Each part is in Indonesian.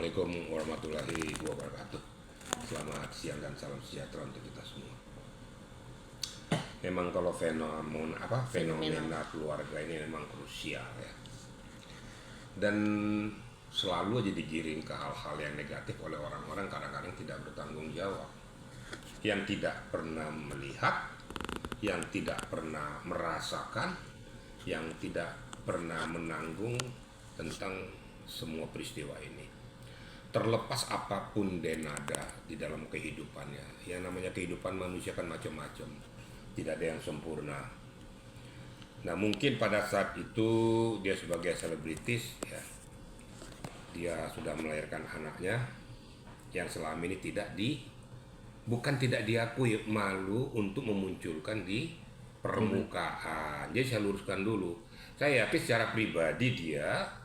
Assalamualaikum warahmatullahi wabarakatuh. Selamat siang dan salam sejahtera untuk kita semua. Memang kalau fenomena keluarga ini memang krusial ya. Dan selalu aja digiring ke hal-hal yang negatif oleh orang-orang kadang-kadang tidak bertanggung jawab. Yang tidak pernah melihat, yang tidak pernah merasakan, yang tidak pernah menanggung tentang semua peristiwa ini. Terlepas apapun denada di dalam kehidupannya, yang namanya kehidupan manusia kan macam-macam, tidak ada yang sempurna. Nah mungkin pada saat itu dia sebagai selebritis ya, dia sudah melahirkan anaknya yang selama ini bukan tidak diakui, malu untuk memunculkan di permukaan. Jadi saya luruskan dulu, saya yakin secara pribadi dia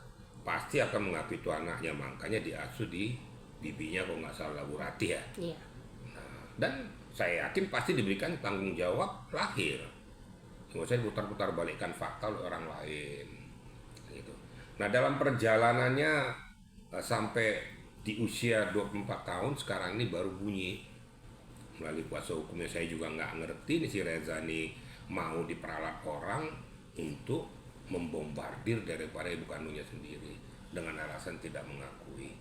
pasti akan mengakui itu anaknya, makanya diasuh di bibinya kalau nggak salah Bu Ratih ya. Iya. Nah, dan saya yakin pasti diberikan tanggung jawab lahir. Nggak usah diputar-putar balikkan fakta oleh orang lain. Gitu. Nah dalam perjalanannya sampai di usia 24 tahun sekarang ini baru bunyi melalui kuasa hukumnya. Saya juga nggak ngerti nih si Reza nih mau diperalat orang untuk membombardir daripada ibu kandungnya sendiri dengan alasan tidak mengakui.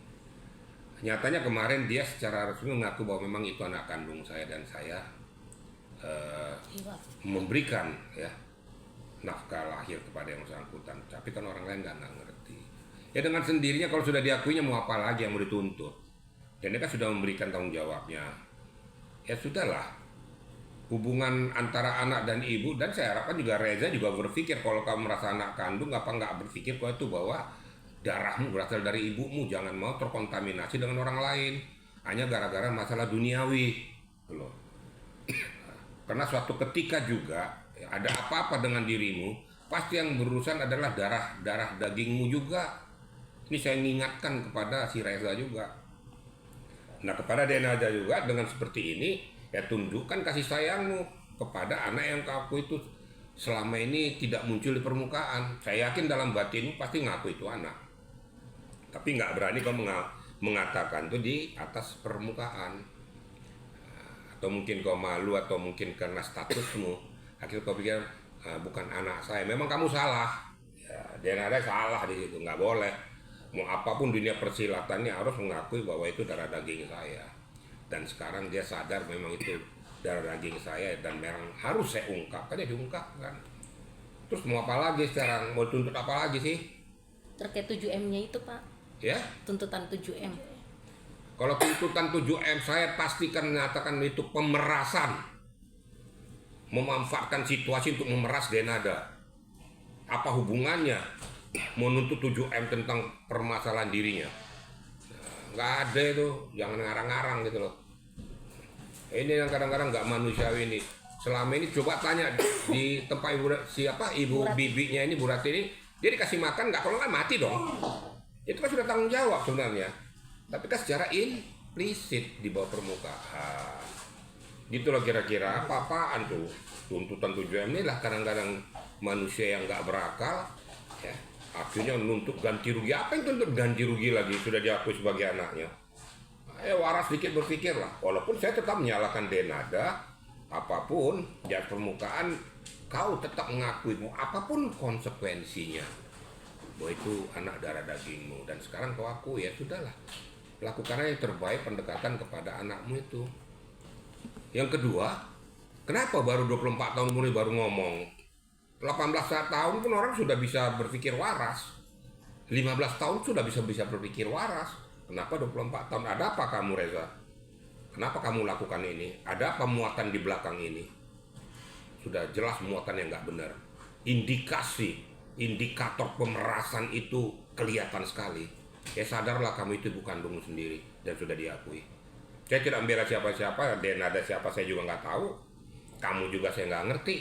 Nyatanya kemarin dia secara resmi mengaku bahwa memang itu anak kandung saya dan saya memberikan ya nafkah lahir kepada yang bersangkutan. Tapi kan orang lain nggak ngerti. Ya dengan sendirinya kalau sudah diakuinya mau apa lagi yang mau dituntut? Dan dia kan sudah memberikan tanggung jawabnya. Ya sudahlah. Hubungan antara anak dan ibu, dan saya harapkan juga Reza juga berpikir kalau kamu merasa anak kandung apa nggak berpikir kalau itu bahwa darahmu berasal dari ibumu, jangan mau terkontaminasi dengan orang lain hanya gara-gara masalah duniawi loh. Karena suatu ketika juga ada apa-apa dengan dirimu pasti yang berurusan adalah darah dagingmu juga. Ini saya mengingatkan kepada si Reza juga. Nah kepada Denada juga dengan seperti ini ya tunjukkan kasih sayangmu kepada anak yang kau itu selama ini tidak muncul di permukaan. Saya yakin dalam batinmu pasti ngaku itu anak, tapi nggak berani kau mengatakan itu di atas permukaan. Atau mungkin kau malu, atau mungkin karena statusmu akhirnya kau pikir bukan anak saya. Memang kamu salah ya, DNA salah di situ, nggak boleh. Mau apapun dunia persilatannya harus mengakui bahwa itu darah daging saya. Dan sekarang dia sadar memang itu darah daging saya dan memang harus saya ungkap. Kan dia diungkapkan. Terus mau apa lagi sekarang? Mau tuntut apa lagi sih? Terkait 7M-nya itu Pak. Ya? Tuntutan 7M. Kalau tuntutan 7M saya pastikan menyatakan itu pemerasan. Memanfaatkan situasi untuk memeras Denada. Apa hubungannya menuntut 7M tentang permasalahan dirinya? Nggak ada itu, jangan ngarang-ngarang gitu loh. Ini yang kadang-kadang nggak manusiawi ini. Selama ini coba tanya di tempat ibu bibinya ini Bu Ratih ini, dia dikasih makan nggak? Kalau nggak mati dong. Itu kan sudah tanggung jawab sebenarnya. Tapi kan secara implisit di bawah permukaan. Gitu loh kira-kira apa-apaan tuh. Tuntutan 7M ini lah kadang-kadang manusia yang nggak berakal ya. Akhirnya menuntut ganti rugi. Apa yang tuntut ganti rugi lagi? Sudah diakui sebagai anaknya. Waras sedikit berpikirlah. Walaupun saya tetap menyalahkan Denada, apapun di atas permukaan, kau tetap mengakui apapun konsekuensinya bahwa itu anak darah dagingmu. Dan sekarang kau akui, ya sudahlah. Lakukan yang terbaik pendekatan kepada anakmu itu. Yang kedua, kenapa baru 24 tahun kemudian baru ngomong? 18 tahun pun orang sudah bisa berpikir waras. 15 tahun sudah bisa berpikir waras. Kenapa 24 tahun? Ada apa kamu Reza? Kenapa kamu lakukan ini? Ada apa muatan di belakang ini? Sudah jelas muatan yang nggak benar. Indikator pemerasan itu kelihatan sekali. Ya sadarlah kamu itu ibu kandungmu sendiri dan sudah diakui. Saya tidak membela siapa-siapa, Denada siapa saya juga nggak tahu. Kamu juga saya nggak ngerti.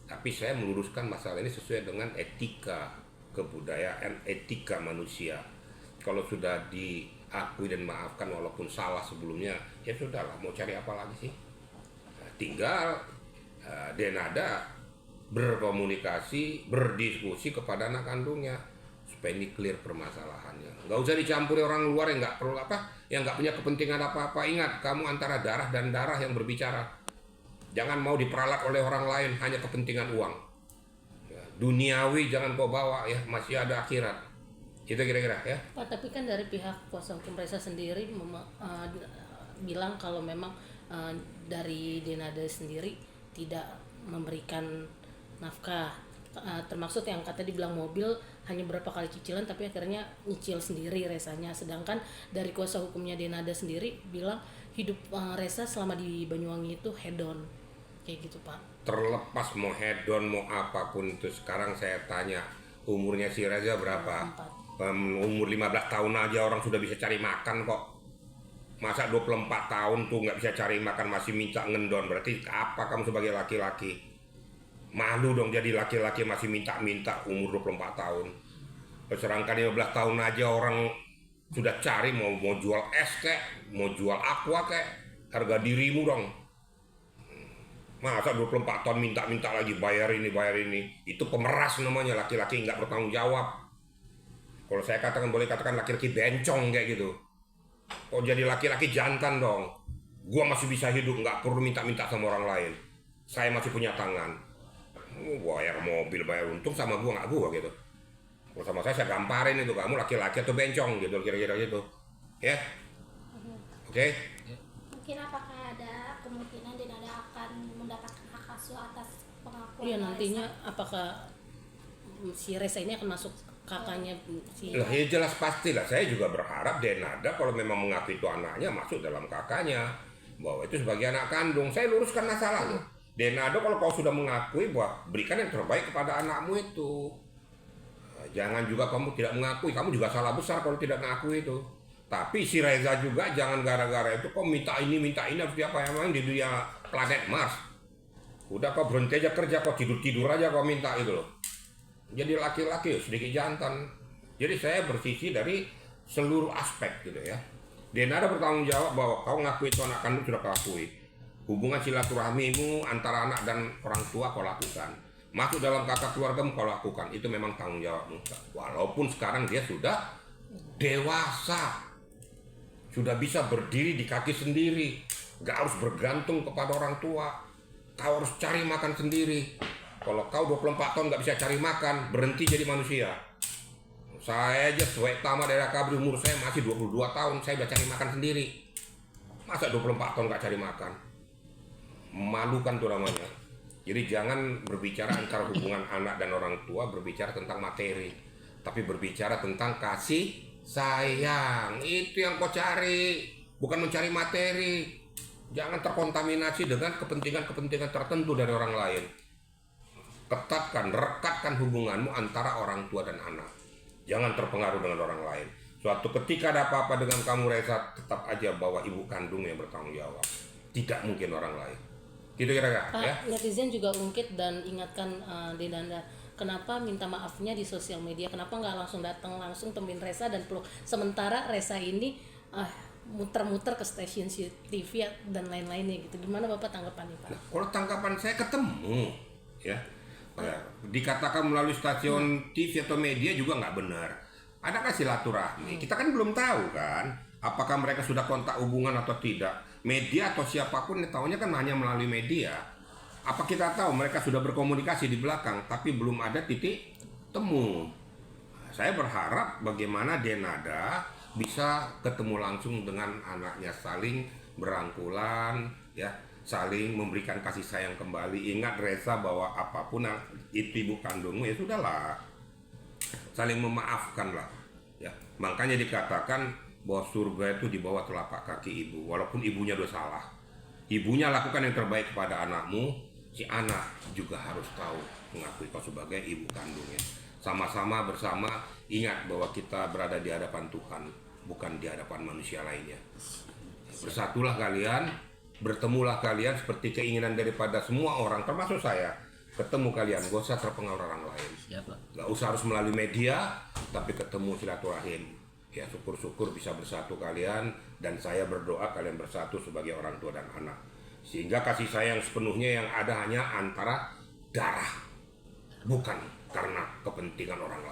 Tapi saya meluruskan masalah ini sesuai dengan etika kebudayaan, etika manusia. Kalau sudah diakui dan maafkan walaupun salah sebelumnya, ya sudahlah, mau cari apa lagi sih? Nah, tinggal Denada berkomunikasi, berdiskusi kepada anak kandungnya supaya ini clear permasalahannya. Nggak usah dicampuri orang luar yang nggak perlu yang nggak punya kepentingan apa-apa. Ingat, kamu antara darah dan darah yang berbicara. Jangan mau diperalat oleh orang lain hanya kepentingan uang. Ya, duniawi jangan kau bawa ya, masih ada akhirat. Itu kira-kira ya. Pak, tapi kan dari pihak kuasa hukum Reza sendiri bilang kalau memang dari Denada sendiri tidak memberikan nafkah, termasuk yang kata dibilang mobil hanya berapa kali cicilan tapi akhirnya nyicil sendiri Rezanya, sedangkan dari kuasa hukumnya Denada sendiri bilang hidup Reza selama di Banyuwangi itu hedon kayak gitu Pak. Terlepas mau hedon mau apapun itu, sekarang saya tanya umurnya si Reza berapa? 4. Umur 15 tahun aja orang sudah bisa cari makan kok. Masa 24 tahun tuh nggak bisa cari makan masih minta ngendon? Berarti apa kamu sebagai laki-laki? Malu dong jadi laki-laki masih minta-minta umur 24 tahun. Sedangkan 15 tahun aja orang sudah cari mau jual es kek, mau jual aqua kek, harga dirimu dong. Masa 24 tahun minta-minta lagi bayar ini. Itu pemeras namanya, laki-laki nggak bertanggung jawab. Kalau saya katakan, boleh katakan laki-laki bencong kayak gitu. Oh jadi laki-laki jantan dong. Gua masih bisa hidup, nggak perlu minta-minta sama orang lain. Saya masih punya tangan. Bayar mobil, bayar untung sama gua nggak gua gitu. Kalau sama saya gamparin itu, kamu laki-laki atau bencong gitu, kira-kira gitu. Ya, oke. Mungkin apakah ada kemungkinan Denada akan mendapatkan hak asuh atas pengakuan Iya, nantinya Reza? apakah si Reza ini akan masuk kakaknya si Lah ya jelas pastilah, saya juga berharap Denada kalau memang mengakui itu anaknya masuk dalam kakaknya, bahwa itu sebagai anak kandung. Saya luruskan masalahnya. Denada kalau kau sudah mengakui, bahwa berikan yang terbaik kepada anakmu itu. Jangan juga kamu tidak mengakui, kamu juga salah besar kalau tidak mengakui itu. Tapi si Reza juga jangan gara-gara itu kau minta ini harus diapa yang di dunia planet Mars. Udah kau berhenti aja kerja, kau tidur aja kau minta itu loh. Jadi laki-laki sedikit jantan. Jadi saya bersisi dari seluruh aspek gitu ya. Denada bertanggung jawab bahwa kau ngakui itu anak kandung sudah kau akui. Hubungan silaturahmimu antara anak dan orang tua kau lakukan. Masuk dalam kakak keluargamu kau lakukan. Itu memang tanggung jawabmu. Walaupun sekarang dia sudah dewasa, sudah bisa berdiri di kaki sendiri, gak harus bergantung kepada orang tua. Kau harus cari makan sendiri. Kalau kau 24 tahun gak bisa cari makan, berhenti jadi manusia. Saya aja sebagai tamat daerah Kabri, umur saya masih 22 tahun, saya udah cari makan sendiri. Masa 24 tahun gak cari makan? Memalukan tuh namanya. Jadi jangan berbicara antara hubungan anak dan orang tua, berbicara tentang materi, tapi berbicara tentang kasih sayang. Itu yang kau cari, bukan mencari materi. Jangan terkontaminasi dengan kepentingan-kepentingan tertentu dari orang lain. Ketatkan, rekatkan hubunganmu antara orang tua dan anak. Jangan terpengaruh dengan orang lain. Suatu ketika ada apa-apa dengan kamu Reza, tetap aja bawa ibu kandung yang bertanggung jawab. Tidak mungkin orang lain. Gitu kira-kira ya. Netizen juga ungkit dan ingatkan Denada, kenapa minta maafnya di sosial media, kenapa nggak langsung datang langsung temuin Reza dan peluk. Sementara Reza ini muter-muter ke stasiun TV dan lain-lainnya gitu. Gimana Bapak tanggapannya Pak? Nah, kalau tanggapan saya ketemu ya. Dikatakan melalui stasiun TV atau media juga nggak benar. Adakah silaturahmi? Kita kan belum tahu kan, apakah mereka sudah kontak hubungan atau tidak. Media atau siapapun tahunya kan hanya melalui media. Apa kita tahu mereka sudah berkomunikasi di belakang, tapi belum ada titik temu. Saya berharap bagaimana Denada bisa ketemu langsung dengan anaknya, saling berangkulan, ya, saling memberikan kasih sayang kembali. Ingat Reza bahwa apapun itu ibu kandungmu, ya sudahlah, saling memaafkan lah. Ya, makanya dikatakan bahwa surga itu di bawah telapak kaki ibu, walaupun ibunya udah salah. Ibunya lakukan yang terbaik kepada anakmu, si anak juga harus tahu mengakui kau sebagai ibu kandungnya. Sama-sama bersama ingat bahwa kita berada di hadapan Tuhan, bukan di hadapan manusia lainnya. Bersatulah kalian, bertemulah kalian seperti keinginan daripada semua orang, termasuk saya. Ketemu kalian, gak usah terpengaruh orang lain. Gak usah harus melalui media, tapi ketemu silaturahim. Ya syukur-syukur bisa bersatu kalian, dan saya berdoa kalian bersatu sebagai orang tua dan anak. Sehingga kasih sayang sepenuhnya yang ada hanya antara darah, bukan karena kepentingan orang lain.